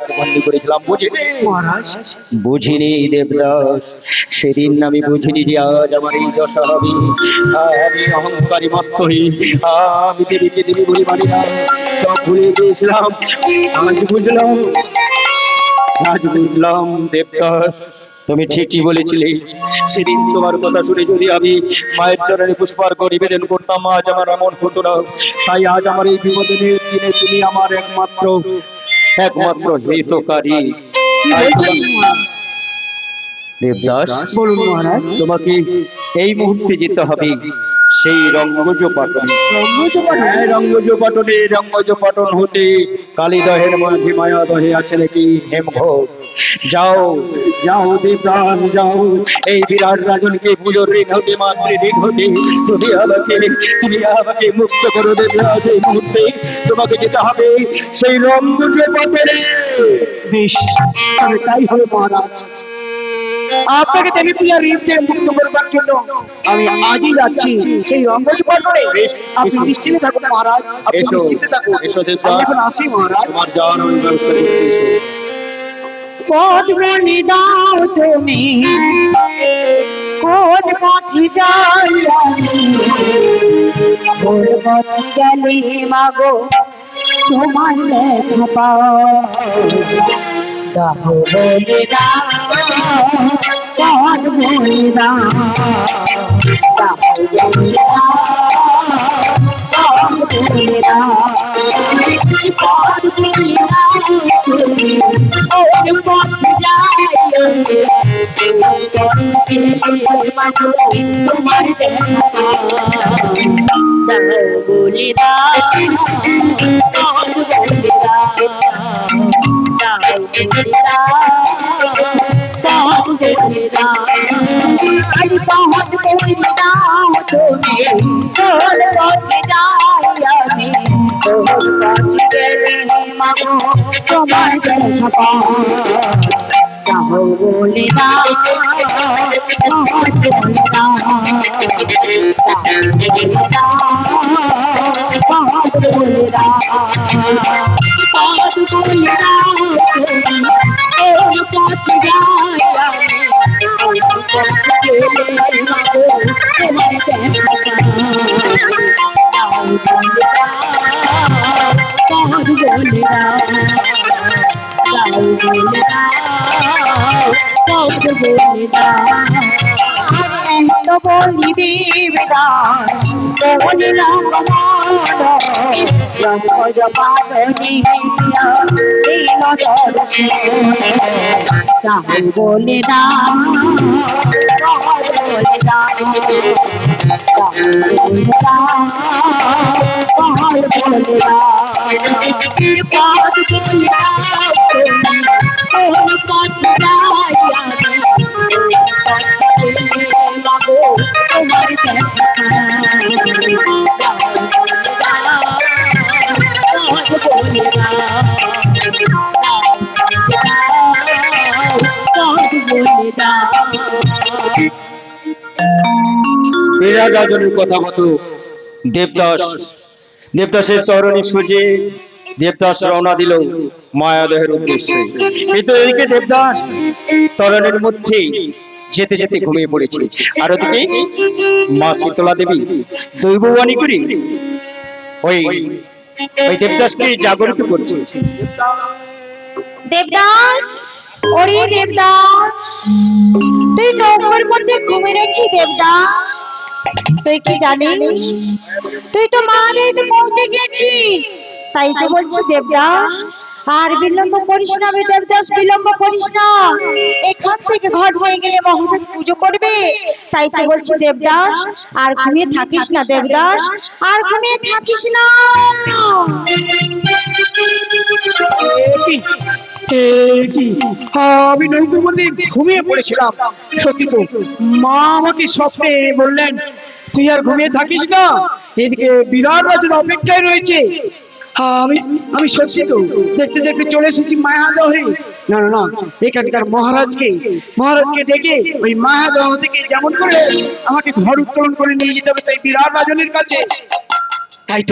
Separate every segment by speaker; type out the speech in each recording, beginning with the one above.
Speaker 1: বন্দি করেছিলাম বুঝিনি
Speaker 2: মহারাজ।
Speaker 1: বুঝিনি দেবদাস, সেদিন আমি বুঝিনি যে আজ আমার এই দশা হবে। আমি অহংকারী মত্তহীন, আমি দেবীকে দেবী বলে মানি না, সব ভুলে গিয়েছিলাম। আজ বুঝলাম, আজ বুঝলাম দেবদাস, তুমি ঠিকই বলেছিলে। সেদিন তোমার কথা শুনে যদি আমি মায়ের চরণে পুষ্পার্ঘ্য নিবেদন করতাম, আজ আমার এমন হতো না। তাই আজ আমার এই বিপদের দিনে তুমি আমার একমাত্র একমাত্র হিতকারী।
Speaker 2: কি বলছেন মহারাজ?
Speaker 1: দেবদাস,
Speaker 2: বলুন মহারাজ।
Speaker 1: তোমাকে এই মুহূর্তে যেতে হবে সেই রঙ্গজ পাটনে। রঙ্গজ পাটনে, রঙ্গজ পাটন হতে কালীদহের মাঝে মায়াদহে আছে নাকি হেমঘোষ। যাও যাও দেবদাস যাও, এই বিরাট রাজনকে পুজোর ঋণ হতে মাতৃ ঋণ হতে তুমি আমাকে মুক্ত করো দেবদাস। এই মুহূর্তে তোমাকে যেতে হবে সেই রঙ্গজ পাটনে।
Speaker 2: বেশ, তবে তাই হবে মহারাজ। আপনাকে দেবী পূজার ঋণ থেকে মুক্ত করবার জন্য আমি আজই যাচ্ছি সেই রঙ্গজ পাটনে। আপনি নিশ্চিন্তে থাকুন মহারাজ, আপনি
Speaker 1: এসো
Speaker 2: নিশ্চিন্তে থাকুন।
Speaker 1: এসো
Speaker 2: আমি
Speaker 1: দেবদাস,
Speaker 2: এখন আসি মহারাজ।
Speaker 1: তোমার যাওয়ার আমি ব্যবস্থা করছি। এসো।
Speaker 3: পদ বনে দাও তুমি, কোন পথে যাই আমি, কোন পথে গেলে মাগো তোমার দেখা পাও। দাহ বলে দাও, পদ বলে দাও, দাহ বলে দাও, পদ বলে দাও, পদ বলে দাও তুমি, কোন পথে যাই আমি, তোমার দেখা পাও। দাও বলে দাও, পদ বলে দাও, দাও বলে দাও, পদ বলে দাও, আরে পদ বলে দাও তুমি, কোন পথে যাই আমি, কোন পথে গেলে মাগো তোমার দেখা পাও। দাও বলে দাও, পদ বলে দাও, দাও বলে দাও, পদ বলে দাও, পদ বলে দাও তুমি, কোন পথে যাই আমি, কোন পথে গেলে মাগো তোমার দেখা পাও। দাও বলে দাও, পদ বলে দাও, দাও বলে দাও, পদ বলে দাও। এত বলিবি বেদাস বলিলাম রঙ্গজ পাটনি দিল দর্শন। দাও বলে দাও, পদ বলে দাও, দাও বলে দাও, পদ বলে দাও, পদ বলে দাও তুমি, কোন পথে যাই আমি, কোন পথে গেলে মাগো তোমার দেখা পাও। দাও বলে দাও, পদ বলে দাও, দাও বলে দাও, পদ বলে দাও।
Speaker 1: বিরাট রাজনের কথা মতো দেবদাসের চরণে সুজে দেবদাস রওনা দিল মায়াদহের উদ্দেশ্যে। কিন্তু এদিকে দেবদাস তরণের মধ্যে যেতে যেতে ঘুমিয়ে পড়েছে, আর ওদিকে মা শীতলা দেবী দৈববাণী করে ওই ওই দেবদাসকে জাগরিত করছে।
Speaker 3: দেবদাস, ওরে দেবদাস, তুই নৌকার মধ্যে ঘুমিয়ে রয়েছিস দেবদাস। তুই কি জানিস, তুই তো মাদেরকে পৌঁছে গেছিস। তাই তো বলছি দেবদাস, আর বিলম্ব করিস না রে দেবদাস, বিলম্ব করিস না। এখান থেকে ঘর হয়ে গেলে মহাদেব পুজো করবে। তাই তো বলছি দেবদাস, আর ঘুমিয়ে থাকিস না দেবদাস, আর ঘুমিয়ে থাকিস না।
Speaker 2: আমি নৌকোর মধ্যে ঘুমিয়ে পড়েছিলাম। সত্যি তো, মা আমাকে স্বপ্নে বললেন তুই আর ঘুমিয়ে থাকিস না, এদিকে বিরাট রাজুর অপেক্ষায় রয়েছে। আমি আমি সত্যি তো দেখতে দেখতে চলে এসেছি মায়াদহে। না না না, এখানকার মহারাজকে ডেকে ওই মায়াদহ থেকে যেমন করে আমাকে ঘর উত্তোলন করে নিয়ে যেতে হবে সেই বিরাট রাজনের কাছে। তাই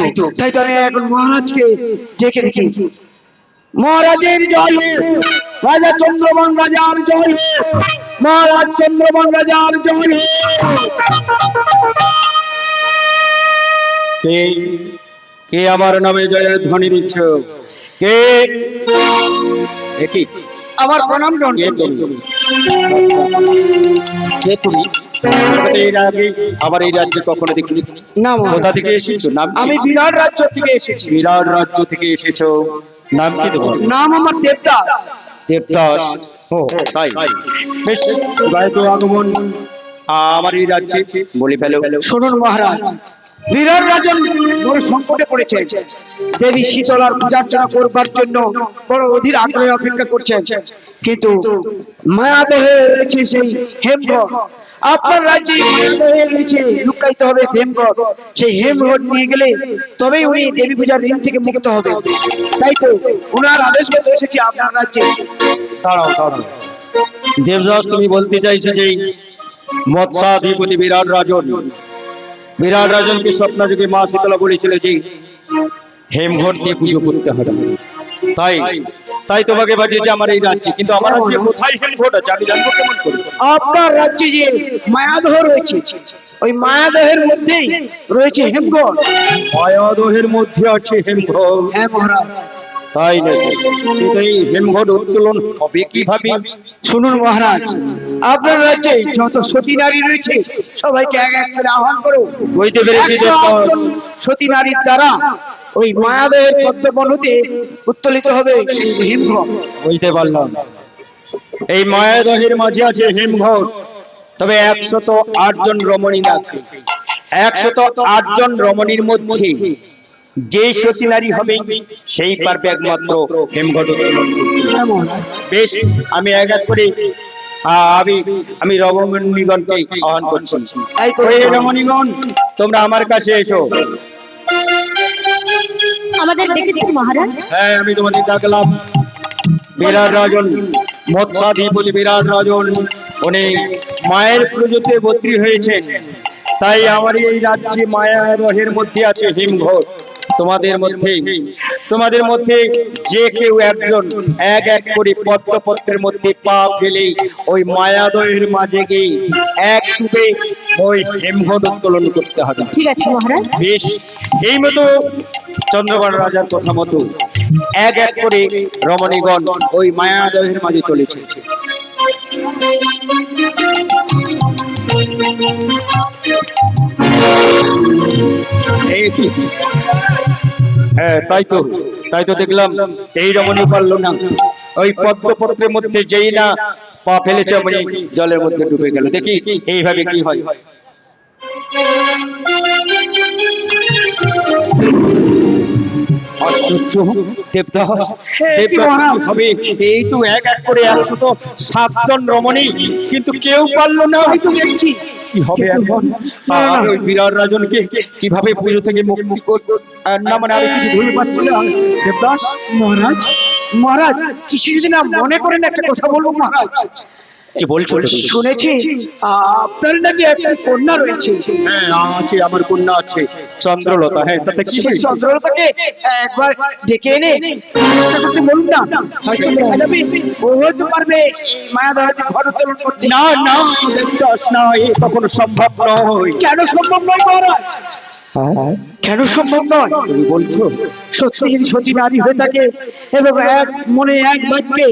Speaker 2: তো আমি এখন মহারাজকে ডেকে দেখি। মহারাজের জয় হোক, রাজা চন্দ্রবান রাজার জয় হোক, মহারাজ চন্দ্রবান রাজার জয় হোক।
Speaker 1: কে কে আমার নামে জয়ের ধ্বনি দিচ্ছ? কে? একই
Speaker 2: আমার প্রণাম গ্রহণ
Speaker 1: কে
Speaker 2: করুন।
Speaker 1: তুমি? কে তুমি? তোমাকে এর আগে আমার এই রাজ্যে কখনো দেখিনি।
Speaker 2: না
Speaker 1: কোথা
Speaker 2: মহারাজ,
Speaker 1: থেকে এসেছো? নাম কি?
Speaker 2: আমি বিরাট রাজ্য থেকে এসেছি।
Speaker 1: বিরাট রাজ্য থেকে এসেছো। নাম কি তোমার?
Speaker 2: নাম আমার দেবদাস।
Speaker 1: দেবদাস। ও তাই, বেশ, গায়ক আগমন আমার এই রাজ্যে বলে ফেলো।
Speaker 2: শুনুন মহারাজ, বিরাট রাজন বড় সংকটে পড়েছে। দেবী শীতলার পূজার্চনা করবার জন্য বড় অধীর আগ্রহে অপেক্ষা করছেন, কিন্তু মায়াদেহে রয়েছে সেই হেমঘট। আপনার রাজ্যে মায়াদেহে রয়েছে, লুকাইতে হবে হেমঘট। সেই হেমঘট নিয়ে গেলে তবেই উনি দেবী পূজার ঋণ থেকে মুক্ত হবে। তাই তো উনার আদেশ মতো এসেছি আপনার রাজ্যে।
Speaker 1: দাঁড়াও দাঁড়াও, দেবদাস, তুমি বলতে চাইছো যে মৎস্যাধিপতি বিরাট রাজন, বিরাট রাজনকে স্বপ্নযোগে মা শীতলা বলেছিল যে হেমঘট দিয়ে পুজো করতে হবে। তাই তাই তোমাকে বাজিয়েছে আমার এই রাজ্যে, কিন্তু আমার রাজ্যে কোথায় হেমঘট আছে আমি জানবো কেমন করে?
Speaker 2: আপনার রাজ্যে যে মায়াদেহ রয়েছে, ওই মায়াদেহের মধ্যেই রয়েছে হেমঘট।
Speaker 1: মায়াদহের মধ্যে আছে হেমঘট?
Speaker 2: হ্যাঁ মহারাজ।
Speaker 1: তাই নাকি? কিন্তু এই হেমঘট উত্তোলন হবে কিভাবে?
Speaker 2: শুনুন মহারাজ, আপনার রাজ্যে যত সতী নারী রয়েছে সবাইকে এক এক করে আহ্বান করো।
Speaker 1: বুঝতে পেরেছি যে
Speaker 2: সতী নারীর দ্বারা ওই মায়াদেহের পদ্মবন হতে উত্তোলিত হবে সেই হিমঘট।
Speaker 1: বুঝতে পারলাম, এই মায়াদহের মাঝে আছে হেমঘট। তবে 108 জন রমণী লাগবে। 108 জন রমণীর মধ্যে যে সতী নারী হবে সেই পারবে একমাত্র হেমঘট উত্তোলন করতে। বেশ, আমি এক এক করে আমি আমি রমণীগণকে আহ্বান করছি।
Speaker 2: তাই তো
Speaker 1: ওই রমণীগণ, তোমরা আমার কাছে এসো।
Speaker 3: আমাদের ডেকেছেন মহারাজ?
Speaker 1: হ্যাঁ, আমি তোমাদের ডাকলাম। বিরাট রাজন, মৎস্যাধিপতি বিরাট রাজন, উনি মায়ের পুজোতে বত্রী হয়েছেন। তাই আমার এই রাজ্যে মায়াদহের মধ্যে আছে হিমঘট। তোমাদের মধ্যে যে কেউ একজন এক এক করে পদ্মপত্রের মধ্যে পা ফেলে ওই মায়াদহের মাঝে গিয়ে এক ডুবে ওই হিমঘট উত্তোলন করতে হবে।
Speaker 3: ঠিক আছে মহারাজ।
Speaker 1: বেশ, এই মতো চন্দ্রবান রাজার কথা মতো এক এক করে রমণীগণ ওই মায়াদহের মাঝে চলেছে। এই কি? হ্যাঁ, তাই তো দেখলাম এই রমণী পারলো না। ওই পদ্মপত্রের মধ্যে যেই না পা ফেলেছে আমি জলের মধ্যে ডুবে গেল। দেখি এইভাবে কি হয়। আশ্চর্য, দেবদাস, দেবদাস হবে। এই তো এক এক করে 107 জন রমণী, কিন্তু কেউ পারলো না।
Speaker 2: তাই তো দেখছি।
Speaker 1: কি হবে এখন? আর ওই বিরাট রাজনকে কিভাবে পুজো থেকে মুক্তি করব? না মানে আর কিছু ভুল পাচ্ছি না। দেবদাস,
Speaker 2: মহারাজ, মহারাজ কিছু যদি না মনে করেন একটা কথা বলবো মহারাজ।
Speaker 1: কি বলছো তুমি?
Speaker 2: শুনেছি আপনার নাকি একটা কন্যা রয়েছে।
Speaker 1: হ্যাঁ আছে, আমার কন্যা আছে চন্দ্রলতা। হ্যাঁ, তাতে কি
Speaker 2: সেই
Speaker 1: হয়েছে?
Speaker 2: চন্দ্রলতাকে একবার ডেকে এনে চেষ্টা করতে বলুন না, হয়তো দেখা যাবে ও হয়তো পারবে মায়াদহকে ঘর উত্তোলন করতে।
Speaker 1: না না দেবদাস, না, এ কখনো সম্ভব নয়।
Speaker 2: কেন সম্ভব নয় মহারাজ? কেন সম্ভব নয়?
Speaker 1: তুমি বলছো?
Speaker 2: সত্যি যদি সতী নারী হয়ে থাকে এবং এক মনে এক বাক্যে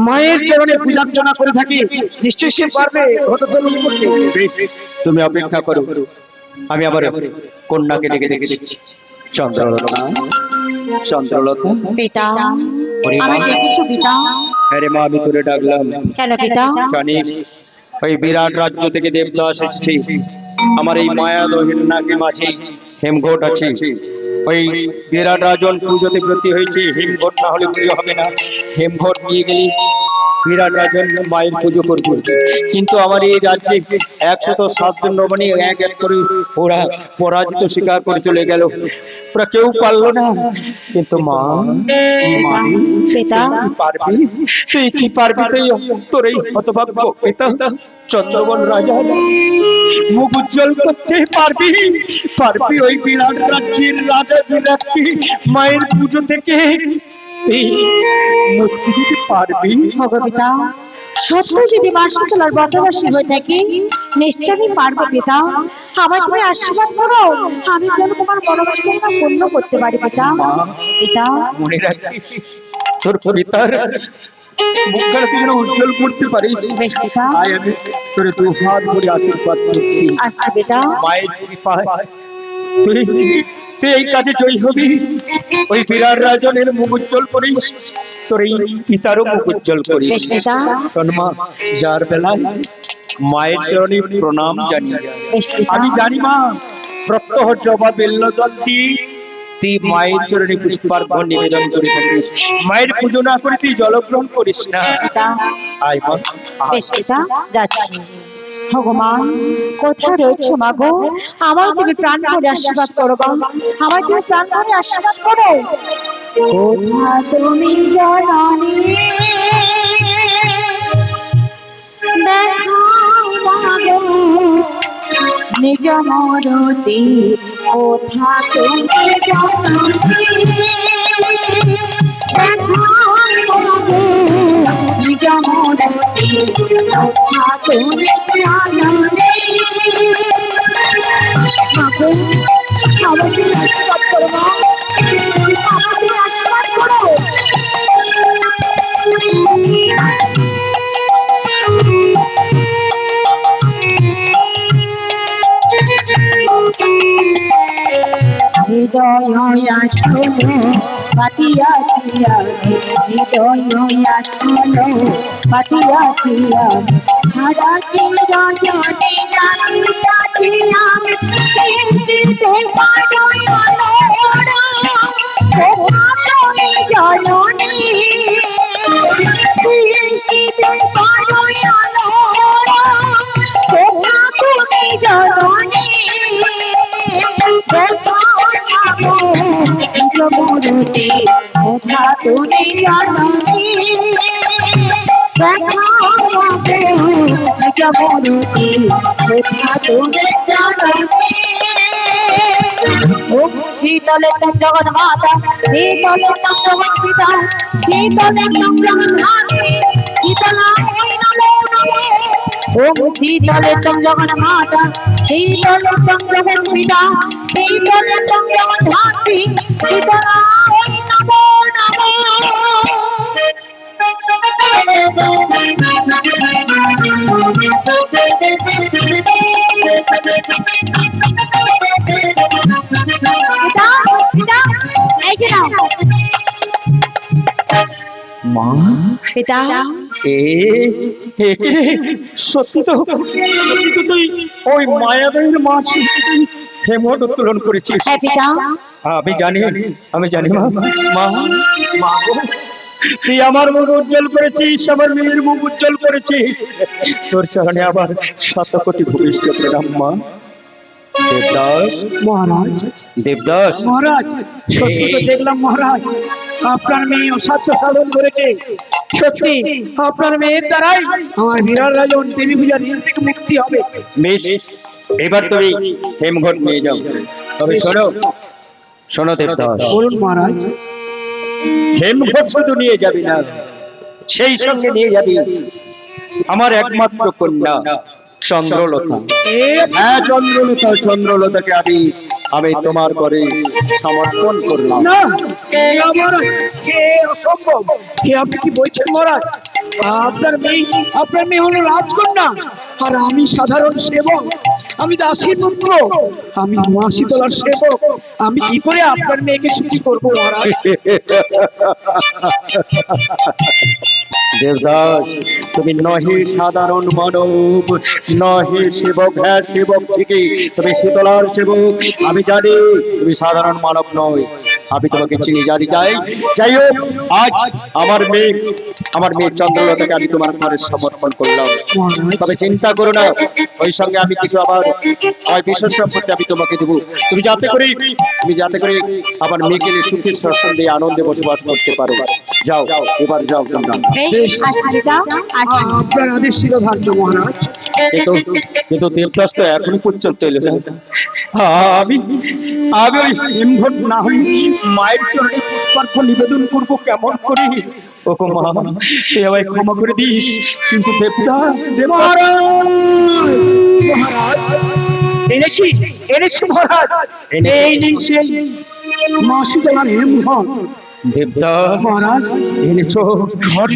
Speaker 2: মায়ের চরণে পূজার্চনা করে থাকে, নিশ্চয়ই সে পারবে ঘট উত্তোলন করতে।
Speaker 1: বেশ, তুমি অপেক্ষা করো, আমি আবার কন্যাকে ডেকে দেখছি। চন্দ্রলতা, চন্দ্রলতা।
Speaker 3: পিতা,
Speaker 1: ওরে মা।
Speaker 3: আমি ডেকেছো পিতা?
Speaker 1: আরে মা, আমি তোরে ডাকলাম।
Speaker 3: কেন পিতা?
Speaker 1: জানিস, ওই বিরাট রাজ্য থেকে দেবদাস এসেছে। আমার এই মায়াদহের নাকে মাঝে হেমঘট আছে। ওই বিরাট রাজন পুজোতে ব্রতী হয়েছে। হেমঘট না হলে পুজো হবে না। হেমঘট নিয়ে গেলে বিরাট রাজন মায়ের পুজো করবে। কিন্তু আমার এই রাজ্যে 107 জন রমণী এক এক করে ওরা পরাজিত স্বীকার করে চলে গেল। ওরা কেউ পারলো না। কিন্তু মা, মা,
Speaker 3: পিতা,
Speaker 1: তুই পারবি? তুই কি পারবি? তুই তোর এই হতভাগ্য পিতা চন্দ্রবন রাজা মুখ উজ্জ্বল করতে পারবি? পারবি ওই বিরাট রাজ্যের রাজা বিরাটকে মায়ের পুজো থেকে তুই মুক্তি দিতে পারবি?
Speaker 3: ভগবিতা, সত্য যদি মাসিতলার বদ্ধবাসী হয়ে থাকি, নিশ্চয়ই পারবো পিতা। আমার তুমি আশীর্বাদ করো, আমি যেন তোমার মনোবাসনা পূর্ণ করতে পারি পিতা। পিতা,
Speaker 1: মনে রাখিস তোর পিতার মুখটা তুই যেন উজ্জ্বল করতে পারিস।
Speaker 3: বেশ পিতা।
Speaker 1: আয় আমি তোর দু হাত ধরে আশীর্বাদ করছি।
Speaker 3: আসছি পিতা।
Speaker 1: মায়ের কৃপায় তুই তুই এই কাজে জয়ী হবি। ওই বিরাট রাজনের মুখ উজ্জ্বল করিস, তোর এই পিতারও মুখ উজ্জ্বল করিস।
Speaker 3: বেশ পিতা।
Speaker 1: শোনমা, যার বেলায় মায়ের চরণে প্রণাম জানি।
Speaker 3: বেশ পিতা।
Speaker 1: আমি জানি মা, প্রত্যহ জবা বেল্ল জল দিয়ে তুই মায়ের চরণে পুষ্পার্ঘ নিবেদন করে থাকিস। মায়ের পুজো না করে তুই জলগ্রহণ করিস না।
Speaker 3: পিতা,
Speaker 1: আয় মা, আয়।
Speaker 3: বেশ পিতা, যাচ্ছি। ভগবান, কোথায় রয়েছো মাগো? আমার তুমি প্রাণ করে আশীর্বাদ করো গো। আমার তুমি প্রাণ করে আশীর্বাদ করো। কোথা তুমি জননী, দেখাও মাগো নিজ মরতি। কোথা তুমি জননী, দেখাও মাগো নিজ মরতি। কোথা তুমি জননী, মাগো আমাকে আশীর্বাদ করো মা, আমাকে আশীর্বাদ করো। হৃদয় আসলো পাতিয়াছি আমি, হৃদয় আসলো পাতিয়াছি আমি, সারা রজনী রাখিয়াছি আমি, চিন্তিতে পারো অনরা। কোথা তুমি জননী, দৃষ্টিতে পারো অনরা। কোথা তুমি জননী, মূর্তি। কোথা তুমি জননী, দেখাও মাগো নিজ মূর্তি। কোথা তুমি জননী। ওম শীতলে তং জগৎ মাতা, শীতলে তং জগৎ পিতা, শীতলে তং জগৎ ধাত্রী, শীতলা ওই নমো নমো। ওম শীতলে তং জগৎ মাতা, শীতলে তং জগৎ পিতা, শীতলে তং জগৎ ধাত্রী, শীতলা ওই নমো নমো। পিতা, পিতা, এই যে নাও।
Speaker 1: মা,
Speaker 3: পিতা,
Speaker 1: এ এ কে? সত্যি তো তুই ওই মায়াবতীর মা ছিলি, তুই হেমট উত্তোলন করেছিস।
Speaker 3: হ্যাঁ পিতা।
Speaker 1: আমি জানি মা। মা, মা গো, তুই আমার মুখ উজ্জ্বল করেছিস, আমার মেয়ের মুখ উজ্জ্বল করেছিস। তোর চরণে আবার শত কোটি ভূমিষ্ঠ প্রণাম মা। দেবদাস,
Speaker 2: মহারাজ,
Speaker 1: দেবদাস,
Speaker 2: মহারাজ, সত্যি তো দেখলাম মহারাজ, আপনার মেয়ে অসাধ্য সাধন করেছে। সত্যি আপনার মেয়ের দ্বারাই আমার বিরাট রাজন দেবী পূজার ঋণ থেকে মুক্তি হবে।
Speaker 1: বেশ, এবার তুমি হেমঘট নিয়ে যাও। তবে শোনো দেবদাস,
Speaker 2: বলুন মহারাজ।
Speaker 1: হেমঘট শুধু নিয়ে যাবি না, সেই সঙ্গে নিয়ে যাবি আমার একমাত্র কন্যা চন্দ্রলতা। হ্যাঁ, চন্দ্রলতাকে আমি তোমার করে সমর্পণ করলাম।
Speaker 2: না, মহারাজ, এ অসম্ভব। আপনি কি বলছেন মহারাজ? আপনার মেয়ে হলো রাজকন্যা, আর আমি সাধারণ সেবক, আমি দাসীর পুত্র, আমি মাসিতলার সেবক। আমি কি করে আপনার মেয়েকে সুখী করবো মহারাজ?
Speaker 1: দেবদাস, তুমি নহে সাধারণ মানব, নহে সেবক। হ্যাঁ, সেবক ঠিকই, তুমি শীতলার সেবক। আমি জানি তুমি সাধারণ মানব নয়, আমি তোমাকে চিনি, জানি। যাই হোক, আজ আমার মেয়ে চন্দ্রলতাকে আমি তোমার ঘরে সমর্পণ করলাম। তবে চিন্তা করো না, ওই সঙ্গে আমি কিছু আবার বিশেষ সম্পত্তি আমি তোমাকে দেবো। তুমি যাতে করে আমার মেয়েকে সুখের স্বচ্ছন্দে আনন্দে বসবাস করতে পারো। যাও, এবার যাও তোমরা।
Speaker 3: বেশ, আসছি পিতা, আসছি।
Speaker 2: আপনার আদেশ ছিল ধার্য মহারাজ।
Speaker 1: কিন্তু দেবদাস তো এখনো পর্যন্ত এলো না। আমি আমি ওই হিমঘট না হই মায়ের চরণে পুষ্পার্ঘ্য নিবেদন করবো কেমন করে? ও মা, তুই আমায় ক্ষমা করে দিস। কিন্তু দেবদাস
Speaker 2: মহারাজ এনেছি এনেছি মহারাজ, এই নিন সেই মা শীতলার হিমঘট।
Speaker 1: দেবদাস
Speaker 2: মহারাজ
Speaker 1: এনেছো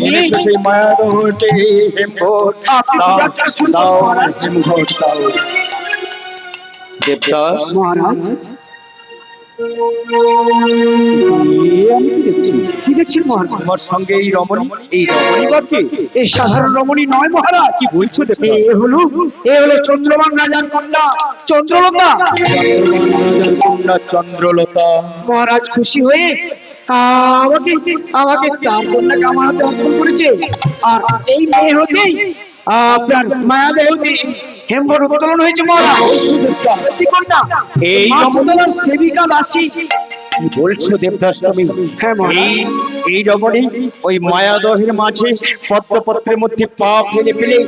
Speaker 1: এনেছো সেই মায়ার হতে হিমঘট। দাও আমার হিমঘট দাও। দেবদাস
Speaker 2: মহারাজ
Speaker 1: আমি কি দেখছি?
Speaker 2: কি দেখছেন মহারাজ?
Speaker 1: তোমার সঙ্গে এই রমণী বাকি
Speaker 2: এই সাধারণ রমণী নয় মহারাজ,
Speaker 1: কি বলছো?
Speaker 2: এ হলো চন্দ্রবান রাজার কন্যা চন্দ্রলতা।
Speaker 1: কন্যা চন্দ্রলতা।
Speaker 2: মহারাজ খুশি হয়ে আমাকে আমাকে তার কন্যাকে আমার হাতে অর্পণ করেছে। আর এই মেয়ে হতেই আপনার মায়াদে হতে হেমঘট উত্তোলন হয়েছে মহারাজ। সত্যি কন্যা
Speaker 1: এই
Speaker 2: মা শীতলার সেবিকা দাসী।
Speaker 1: কি বলছো দেবদাস তুমি?
Speaker 2: হ্যাঁ মহারাজ।
Speaker 1: এই রমণী ওই মায়াদহের মাঝে পদ্মপত্রের মধ্যে পা ফেলে ফেলে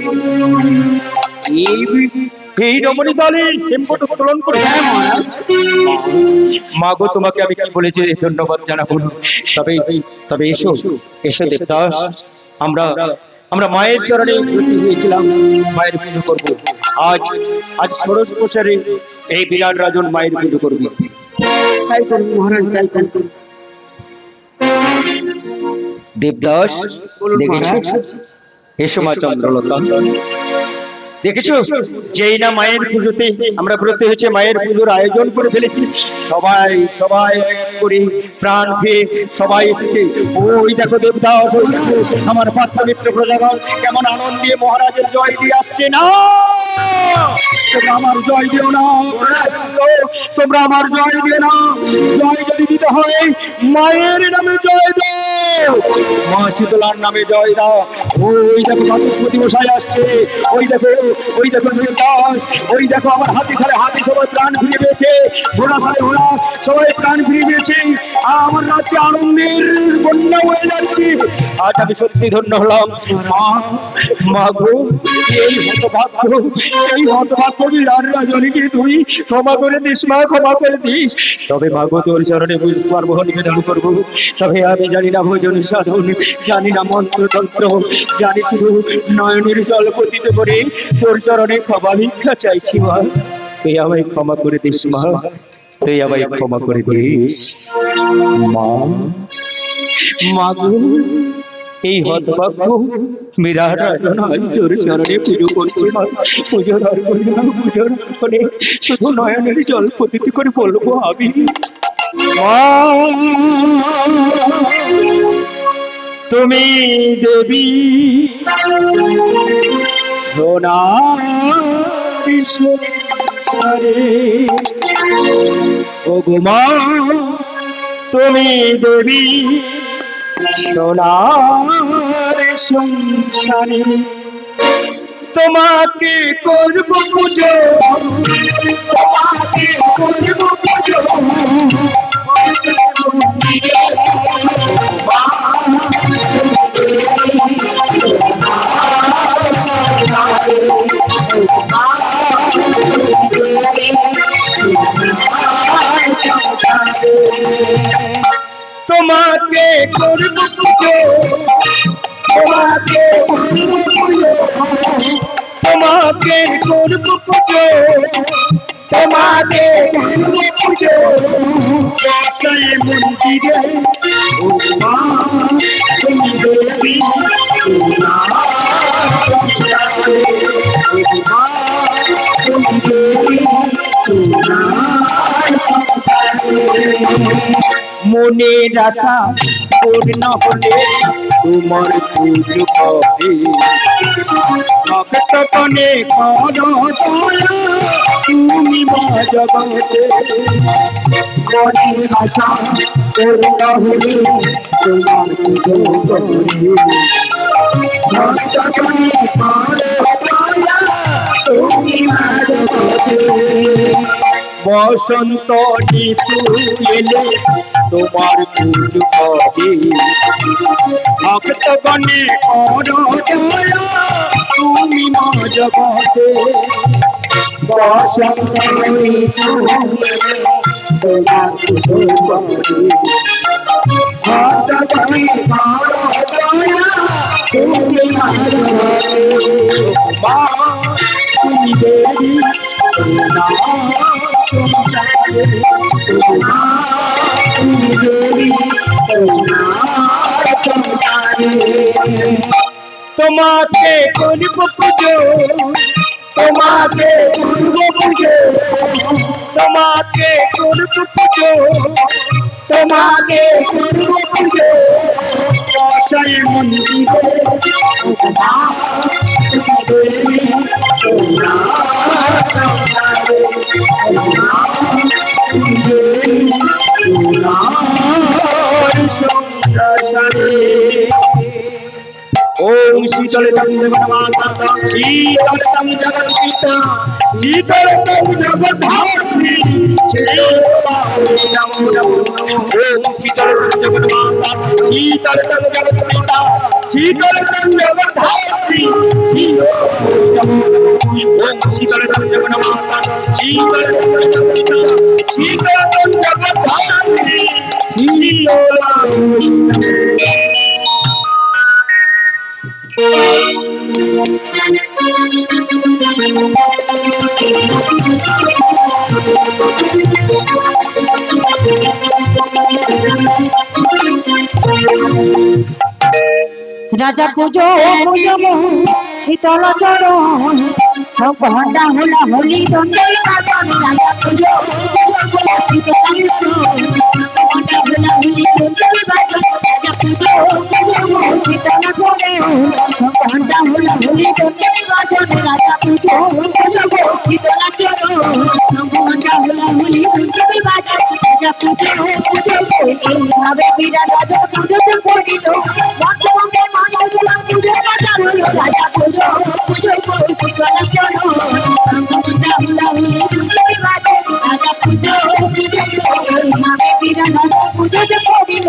Speaker 1: এই রমণী দলে হেমঘট উত্তোলন করে।
Speaker 2: হ্যাঁ মহারাজ।
Speaker 1: মা গো, তোমাকে আমি কি বলেছি ধন্যবাদ জানাবো। তবে তবে এসো এসো দেবদাস, আমরা মায়ের চরণে ব্রতী হয়েছিলাম, মায়ের পুজো করব। আজ ষোড়শ প্রসারে এই বিরাট রাজন মায়ের পুজো করবে।
Speaker 2: তাই করুন মহারাজ, তাই করুন।
Speaker 1: দেবদাস দেখেছো? এসো মা চন্দ্রলতা, দেখেছো যেই না মায়ের পুজোতে আমরা ব্রত হয়েছে, মায়ের পুজোর আয়োজন করে ফেলেছি। সবাই সবাই এক করে প্রাণ ফিরে সবাই এসেছে। ওই দেখো দেবদাস, ওই দেখো আমার পাত্র মিত্র প্রজাগণ কেমন আনন্দ দিয়ে মহারাজের জয় দিয়ে আসছে। না, তোমরা আমার জয় দিও না, তোমরা আমার জয় দিও না। জয় যদি দিতে হয় মায়ের নামে জয় দাও, মা শীতলার নামে জয় দাও। ওই দেখো বাচস্পতি মশাই আসছে, ওই দেখো দেবদাস, ওই দেখো আমার হাতি সবাই প্রাণ ফিরে পেয়েছে, ঘোড়া সালে ঘোড়া সবাই প্রাণ ফিরে পেয়েছে। আমার রাজ্যে আনন্দের বন্যা হয়ে যাচ্ছে। আজ আমি সত্যি ধন্য হলাম। মা গো, এই হতভাগ্য বিরাট রাজনীকে তুমি ক্ষমা করে দিস মা, ক্ষমা করে দিস। তবে মা গো, তোর চরণে পুষ্পার্ঘ্য নিবেদন করব। তবে আমি জানি না ভোজন সাধন, জানি না মন্ত্রতন্ত্র, জানি শুধু নয়নের জল পতিত করে তোর চরণে ক্ষমা ভিক্ষা চাইছি। মা, তুই আমায় ক্ষমা করে দিস মা, তুই আমায় ক্ষমা করে দিস মা গো। এই হতভাগ্য বিরাট রাজন আজ তোর চরণে পুজো করছে মা। পুজোর অর্পণে শুধু নয়নের জল পতিত করে বলবো আমি, তুমি দেবী সোনা ও গো মা, তুমি দেবী সোনার সংসারে। তোমাকে করব পুজো, তোমাকে করব পুজো, তোমাকে করব পুজো, তোমাকে করব পুজো, তোমাকে করব পুজো, তোমাকে করব পুজো। সেই মন্দিরে ও মা, তুমি দেবী সোনার সংসারে। ও মা, তুমি দেবী সোনার সংসারে। মনের আশা পূর্ণ হলে তোমার পুজো হবে। ভক্তগণে করো দয়া, তুমি মা জগতে। মনের আশা পূর্ণ হলে তোমার পুজো হবে। ভক্তগণে করো দয়া, তুমি মা জগতে। বসন্ত ঋতু এলে তোমার পুজো হবে। ভক্তগণে করো দয়া, তুমি মা জগতে বসন্ত ঋতু তোমার পুজো করে অন্তরে বড় দয়া তুমি মাঝে মা তুমি দেবী না সংসারে মা তুমি দেবী না সংসারে তোমাকে করব পুজো তোমাকে করব পুজো তোমাকে করব পুজো তোমাকে করব পুজো বসাই মন্দিরে মা তুমি দেবী না সংসারে মা তুমি দেবী না সংসারে ओम शीतल तंग माता शीतल तंग जगत पिता शीतल तंग जगत धात्री श्री नमो नमो ओम शीतल तंग जगत माता शीतल तंग जगत पिता शीतल तंग जगत धात्री श्री नमो नमो ओम शीतल तंग जगत माता शीतल तंग जगत पिता शीतल तंग जगत धात्री श्री
Speaker 3: রাজা পুজো পুজো শীতল চরণ সব ঘন্টা হলা হলি দণ্ডই কাজন রাজা পুজো ঘন্টা হলা হলি দণ্ডই বাজন রাজা পুজো শীতল চরণ সব ঘন্টা হলা হলি দণ্ডই বাজন রাজা পুজো শীতল চরণ সব ঘন্টা হলা হলি দণ্ডই বাজন রাজা পুজো এইভাবে বিরাট রাজা পুজোতে পড়িল বর্তমানে মানুষ পুজো রাজা হলো রাজা পুজো পুজো শীতল চরণ ঘন্টা হলা হলি দণ্ডই বাজন রাজা পুজো এইভাবে বিরাট রাজা পুজোতে পড়িল